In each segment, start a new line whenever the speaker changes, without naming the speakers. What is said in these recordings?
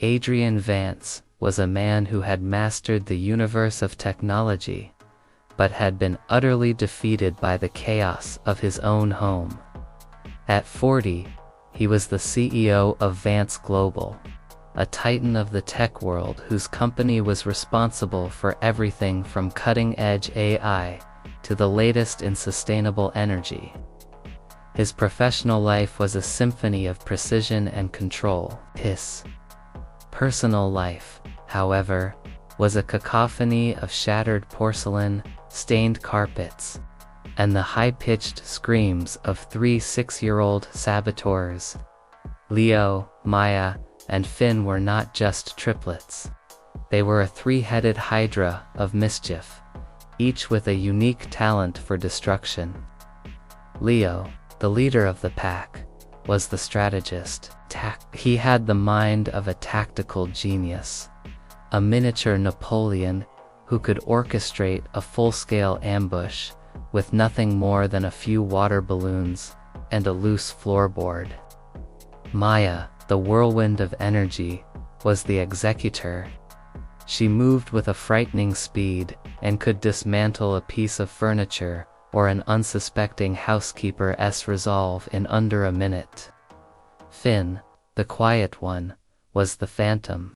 Adrian Vance was a man who had mastered the universe of technology, but had been utterly defeated by the chaos of his own home. At 40, he was the CEO of Vance Global, a titan of the tech world whose company was responsible for everything from cutting-edge AI to the latest in sustainable energy. His professional life was a symphony of precision and control. His personal life, however, was a cacophony of shattered porcelain, stained carpets, and the high-pitched screams of 3 6-year-old saboteurs. Leo, Maya, and Finn were not just triplets. They were a 3-headed hydra of mischief, each with a unique talent for destruction. Leo, the leader of the pack, was the strategist. He had the mind of a tactical genius, a miniature Napoleon who could orchestrate a full-scale ambush with nothing more than a few water balloons and a loose floorboard. Maya, the whirlwind of energy, was the executor. She moved with a frightening speed and could dismantle a piece of furniture or an unsuspecting housekeeper's resolve in under a minute. Finn, the quiet one, was the phantom.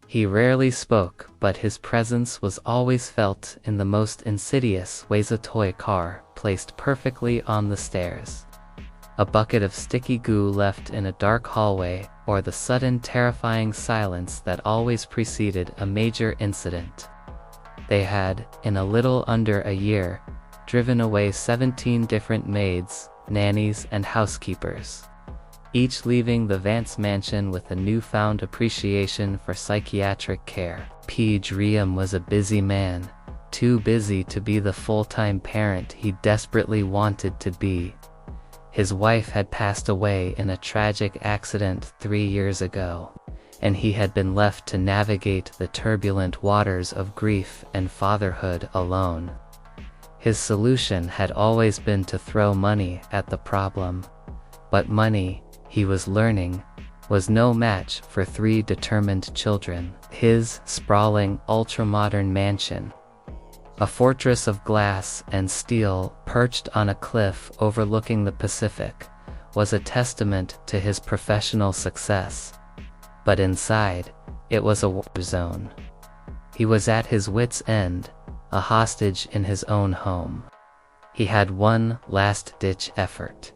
He rarely spoke, but his presence was always felt in the most insidious ways. A toy car placed perfectly on the stairs, a bucket of sticky goo left in a dark hallway, or the sudden terrifying silence that always preceded a major incident. They had, in a little under a year, driven away 17 different maids, nannies, and housekeepers, each leaving the Vance mansion with a newfound appreciation for psychiatric care. Adrian was a busy man, too busy to be the full-time parent he desperately wanted to be. His wife had passed away in a tragic accident 3 years ago, and he had been left to navigate the turbulent waters of grief and fatherhood alone. His solution had always been to throw money at the problem, but money, he was learning, was no match for 3 determined children. His sprawling, ultramodern mansion, a fortress of glass and steel perched on a cliff overlooking the Pacific, was a testament to his professional success. But inside, it was a war zone. He was at his wits' end, a hostage in his own home. He had one last-ditch effort.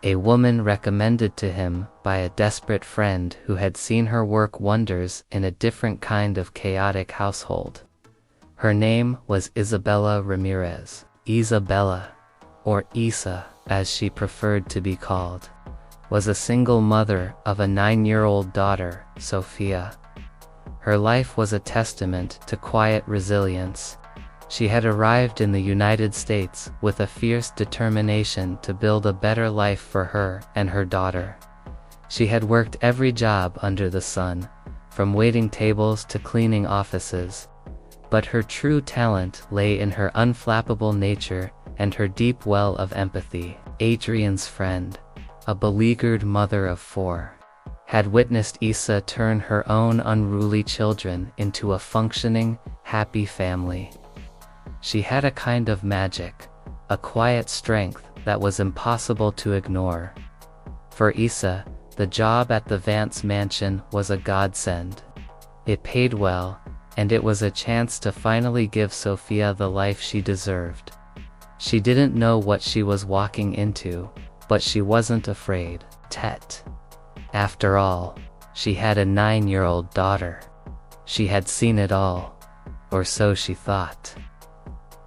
A woman recommended to him by a desperate friend who had seen her work wonders in a different kind of chaotic household. Her name was Isabella Ramirez. Isabella, or Isa as she preferred to be called, was a single mother of a 9-year-old daughter, Sophia. Her life was a testament to quiet resilience. She had arrived in the United States with a fierce determination to build a better life for her and her daughter. She had worked every job under the sun, from waiting tables to cleaning offices. But her true talent lay in her unflappable nature and her deep well of empathy. Adrian's friend, a beleaguered mother of 4, had witnessed Isa turn her own unruly children into a functioning, happy family. She had a kind of magic, a quiet strength that was impossible to ignore. For Isa, the job at the Vance mansion was a godsend. It paid well, and it was a chance to finally give Sophia the life she deserved. She didn't know what she was walking into, but she wasn't afraid. After all, she had a 9-year-old daughter. She had seen it all, or so she thought.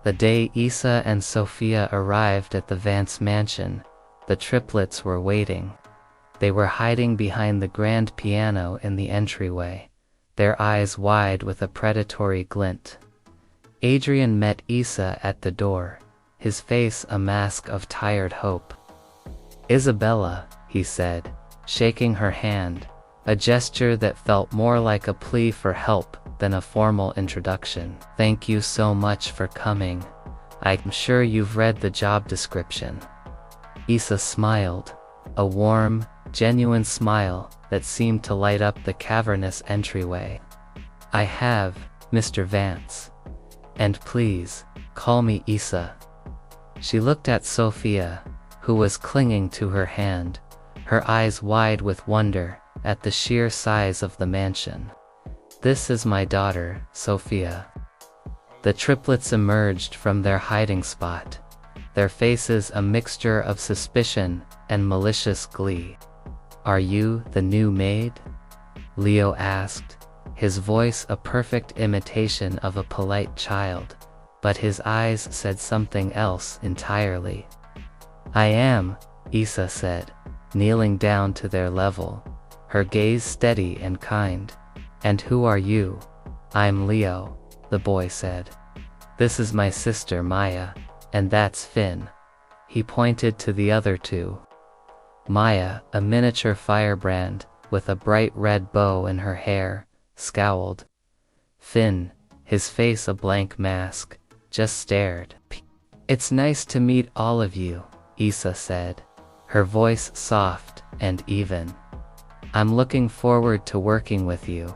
The day Isa and Sophia arrived at the Vance mansion, the triplets were waiting. They were hiding behind the grand piano in the entryway, their eyes wide with a predatory glint. Adrian met Isa at the door, his face a mask of tired hope. "Isabella," he said, shaking her hand, a gesture that felt more like a plea for help than a formal introduction. "Thank you so much for coming. I'm sure you've read the job description." Isa smiled, a warm, genuine smile that seemed to light up the cavernous entryway. "I have, Mr. Vance. And please, call me Isa." She looked at Sophia, who was clinging to her hand, her eyes wide with wonder at the sheer size of the mansion. "This is my daughter, Sophia." The triplets emerged from their hiding spot, their faces a mixture of suspicion and malicious glee. "Are you the new maid?" Leo asked, his voice a perfect imitation of a polite child, but his eyes said something else entirely. "I am," Isa said, kneeling down to their level, her gaze steady and kind. "And who are you?" "I'm Leo," the boy said. "This is my sister Maya, and that's Finn." He pointed to the other two. Maya, a miniature firebrand, with a bright red bow in her hair, scowled. Finn, his face a blank mask, just stared. "It's nice to meet all of you," Isa said, her voice soft and even. "I'm looking forward to working with you."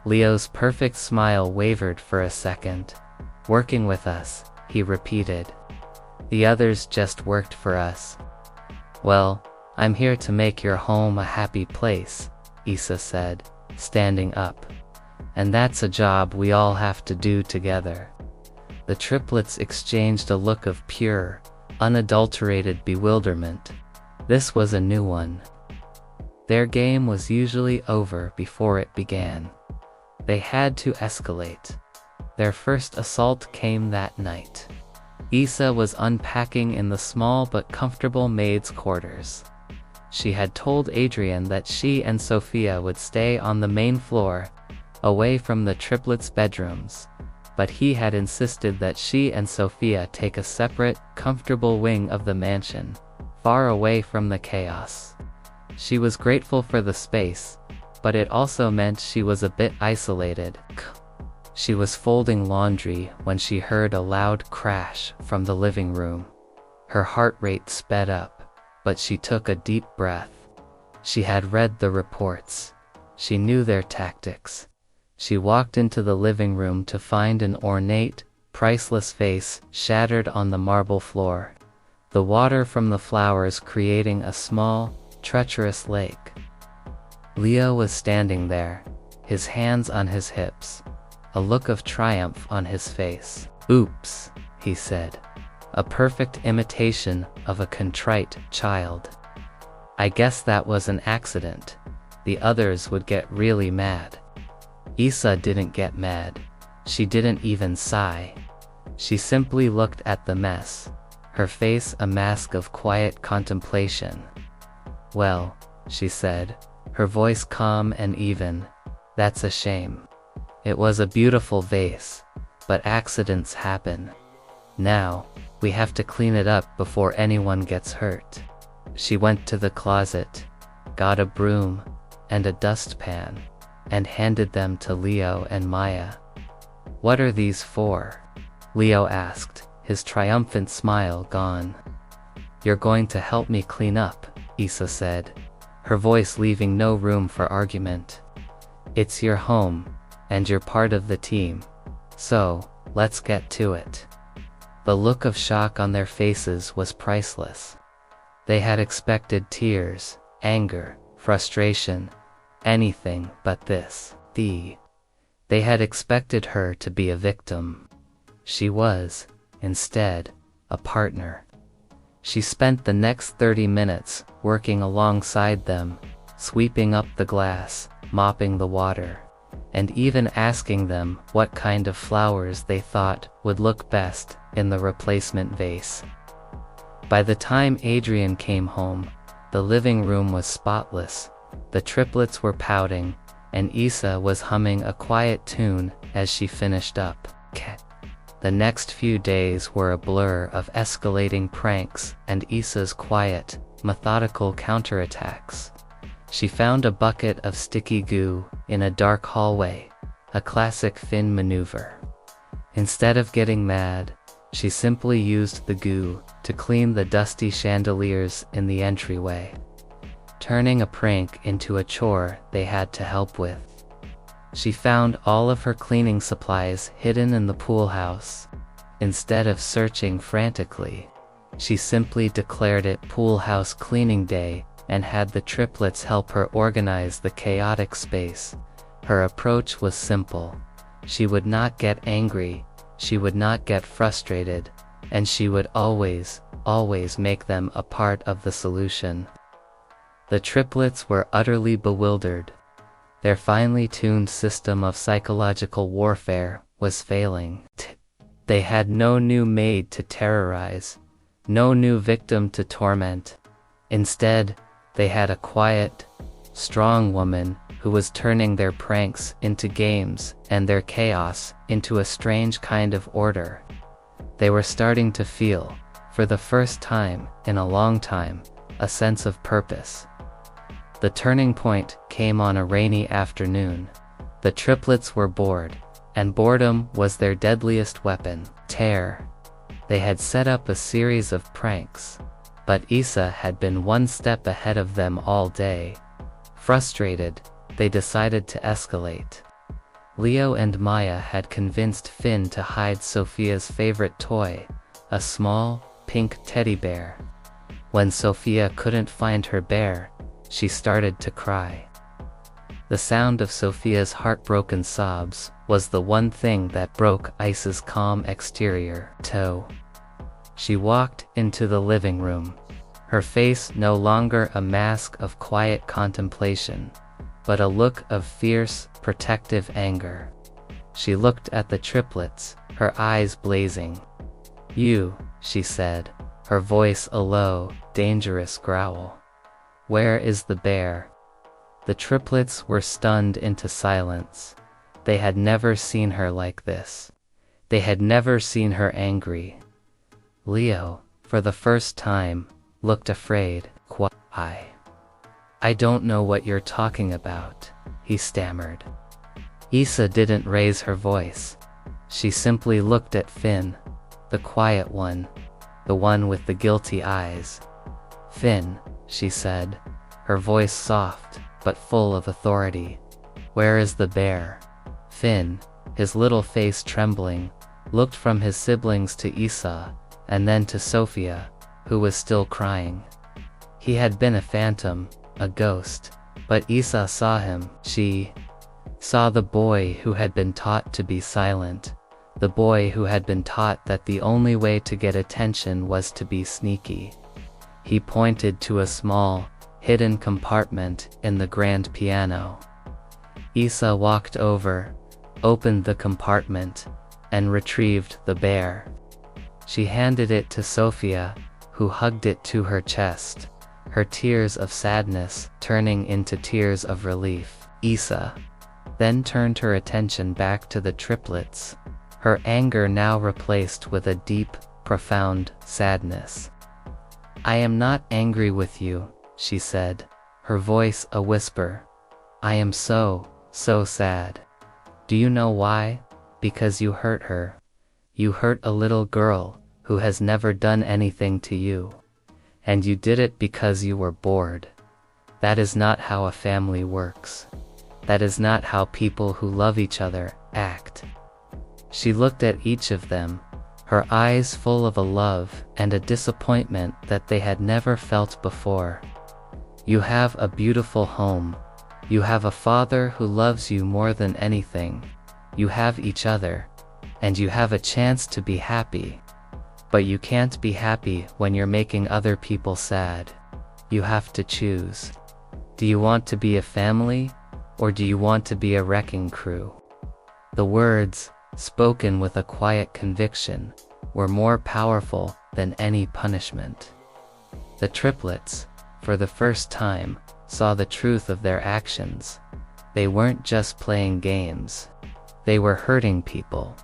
Leo's perfect smile wavered for a second. "Working with us," he repeated. "The others just worked for us." "Well, I'm here to make your home a happy place," Isa said, standing up. "And that's a job we all have to do together." The triplets exchanged a look of pure, unadulterated bewilderment. This was a new one. Their game was usually over before it began. They had to escalate. Their first assault came that night. Isa was unpacking in the small but comfortable maid's quarters. She had told Adrian that she and Sophia would stay on the main floor, away from the triplets' bedrooms, but he had insisted that she and Sophia take a separate, comfortable wing of the mansion, far away from the chaos. She was grateful for the space, but it also meant she was a bit isolated. She was folding laundry when she heard a loud crash from the living room. Her heart rate sped up, but she took a deep breath. She had read the reports. She knew their tactics. She walked into the living room to find an ornate, priceless vase shattered on the marble floor, the water from the flowers creating a small, treacherous lake. Leo was standing there, his hands on his hips, a look of triumph on his face. "Oops," he said, a perfect imitation of a contrite child. "I guess that was an accident." The others would get really mad. Isa didn't get mad. She didn't even sigh. She simply looked at the mess, her face a mask of quiet contemplation. "Well," she said, her voice calm and even, "that's a shame. It was a beautiful vase, but accidents happen. Now, we have to clean it up before anyone gets hurt." She went to the closet, got a broom and a dustpan, and handed them to Leo and Maya. "What are these for?" Leo asked, his triumphant smile gone. "You're going to help me clean up," Isa said, her voice leaving no room for argument. "It's your home, and you're part of the team. So, let's get to it." The look of shock on their faces was priceless. They had expected tears, anger, frustration, anything but this. They had expected her to be a victim. She was, instead, a partner. She spent the next 30 minutes working alongside them, sweeping up the glass, mopping the water, and even asking them what kind of flowers they thought would look best in the replacement vase. By the time Adrian came home, the living room was spotless, the triplets were pouting, and Isa was humming a quiet tune as she finished up. The next few days were a blur of escalating pranks and Isa's quiet, methodical counterattacks. She found a bucket of sticky goo in a dark hallway, a classic Finn maneuver. Instead of getting mad, she simply used the goo to clean the dusty chandeliers in the entryway. turning a prank into a chore they had to help with. She found all of her cleaning supplies hidden in the pool house. Instead of searching frantically, she simply declared it Pool House Cleaning Day and had the triplets help her organize the chaotic space. Her approach was simple. She would not get angry, she would not get frustrated, and she would always make them a part of the solution. The triplets were utterly bewildered. Their finely tuned system of psychological warfare was failing. They had no new maid to terrorize, no new victim to torment. Instead, they had a quiet, strong woman who was turning their pranks into games and their chaos into a strange kind of order. They were starting to feel, for the first time in a long time, a sense of purpose. The turning point came on a rainy afternoon. The triplets were bored, and boredom was their deadliest weapon, terror. They had set up a series of pranks, but Isa had been one step ahead of them all day. Frustrated, they decided to escalate. Leo and Maya had convinced Finn to hide Sophia's favorite toy, a small, pink teddy bear. When Sophia couldn't find her bear, she started to cry. The sound of Sophia's heartbroken sobs was the one thing that broke Isa's calm exterior. She walked into the living room, her face no longer a mask of quiet contemplation, but a look of fierce, protective anger. She looked at the triplets, her eyes blazing. "You," she said, her voice a low, dangerous growl. "Where is the bear?" The triplets were stunned into silence. They had never seen her like this. They had never seen her angry. Leo, for the first time, looked afraid. I don't know what you're talking about," he stammered. Isa didn't raise her voice. She simply looked at Finn, the quiet one, the one with the guilty eyes. "Finn," she said, her voice soft, but full of authority. "Where is the bear?" Finn, his little face trembling, looked from his siblings to Isa, and then to Sophia, who was still crying. He had been a phantom, a ghost, but Isa saw him. She saw the boy who had been taught to be silent, the boy who had been taught that the only way to get attention was to be sneaky. He pointed to a small, hidden compartment in the grand piano. Isa walked over, opened the compartment, and retrieved the bear. She handed it to Sophia, who hugged it to her chest, her tears of sadness turning into tears of relief. Isa then turned her attention back to the triplets, her anger now replaced with a deep, profound sadness. "I am not angry with you," she said, her voice a whisper. "I am so sad. Do you know why? Because you hurt her. You hurt a little girl who has never done anything to you. And you did it because you were bored. That is not how a family works. That is not how people who love each other act." She looked at each of them, her eyes full of a love and a disappointment that they had never felt before. "You have a beautiful home. You have a father who loves you more than anything. You have each other. And you have a chance to be happy. But you can't be happy when you're making other people sad. You have to choose. Do you want to be a family, or do you want to be a wrecking crew?" The words, spoken with a quiet conviction, were more powerful than any punishment. The triplets, for the first time, saw the truth of their actions. They weren't just playing games. They were hurting people.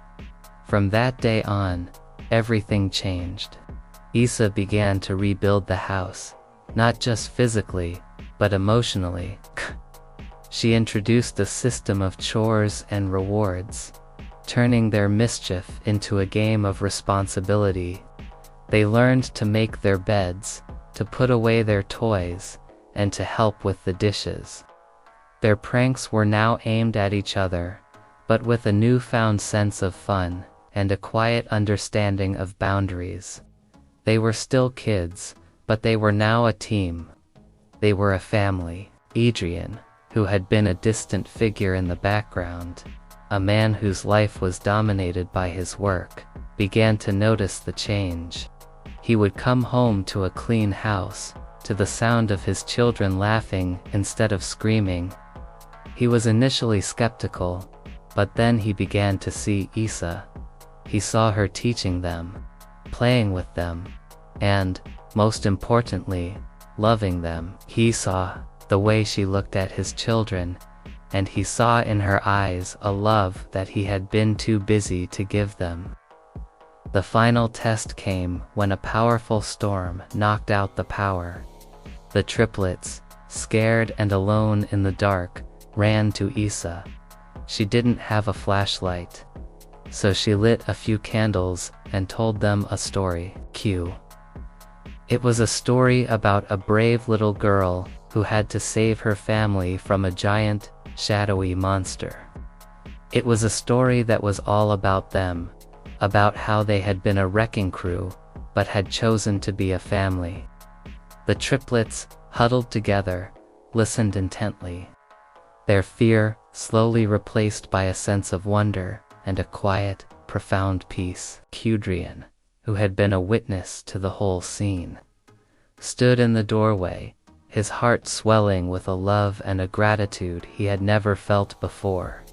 From that day on, everything changed. Isa began to rebuild the house, not just physically, but emotionally. She introduced a system of chores and rewards, turning their mischief into a game of responsibility. They learned to make their beds, to put away their toys, and to help with the dishes. Their pranks were now aimed at each other, but with a newfound sense of fun and a quiet understanding of boundaries. They were still kids, but they were now a team. They were a family. Adrian, who had been a distant figure in the background, a man whose life was dominated by his work, began to notice the change. He would come home to a clean house, to the sound of his children laughing instead of screaming. He was initially skeptical, but then he began to see Isa. He saw her teaching them, playing with them, and, most importantly, loving them. He saw the way she looked at his children, and he saw in her eyes a love that he had been too busy to give them. The final test came when a powerful storm knocked out the power. The triplets, scared and alone in the dark, ran to Isa. She didn't have a flashlight, so she lit a few candles and told them a story. Q. It was a story about a brave little girl who had to save her family from a giant, shadowy monster. It was a story that was all about them, about how they had been a wrecking crew, but had chosen to be a family. The triplets, huddled together, listened intently. Their fear slowly replaced by a sense of wonder and a quiet, profound peace. Adrian, who had been a witness to the whole scene, stood in the doorway, his heart swelling with a love and a gratitude he had never felt before.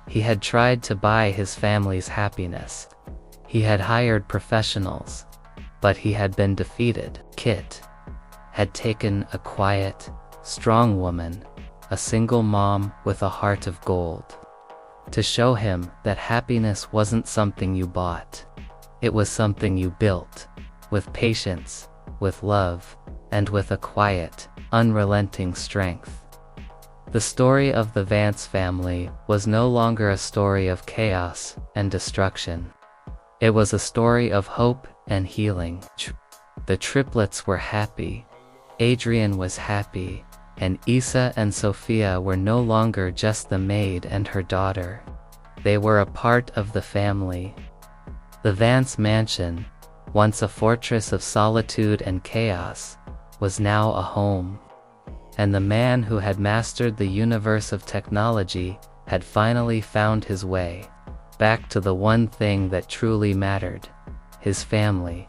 He had tried to buy his family's happiness. He had hired professionals, but he had been defeated. Kit had taken a quiet, strong woman, a single mom with a heart of gold, to show him that happiness wasn't something you bought. It was something you built, with patience, with love, and with a quiet, unrelenting strength. The story of the Vance family was no longer a story of chaos and destruction. It was a story of hope and healing. The triplets were happy. Adrian was happy, and Isa and Sophia were no longer just the maid and her daughter. They were a part of the family. The Vance mansion, once a fortress of solitude and chaos, was now a home. And the man who had mastered the universe of technology had finally found his way back to the one thing that truly mattered: his family.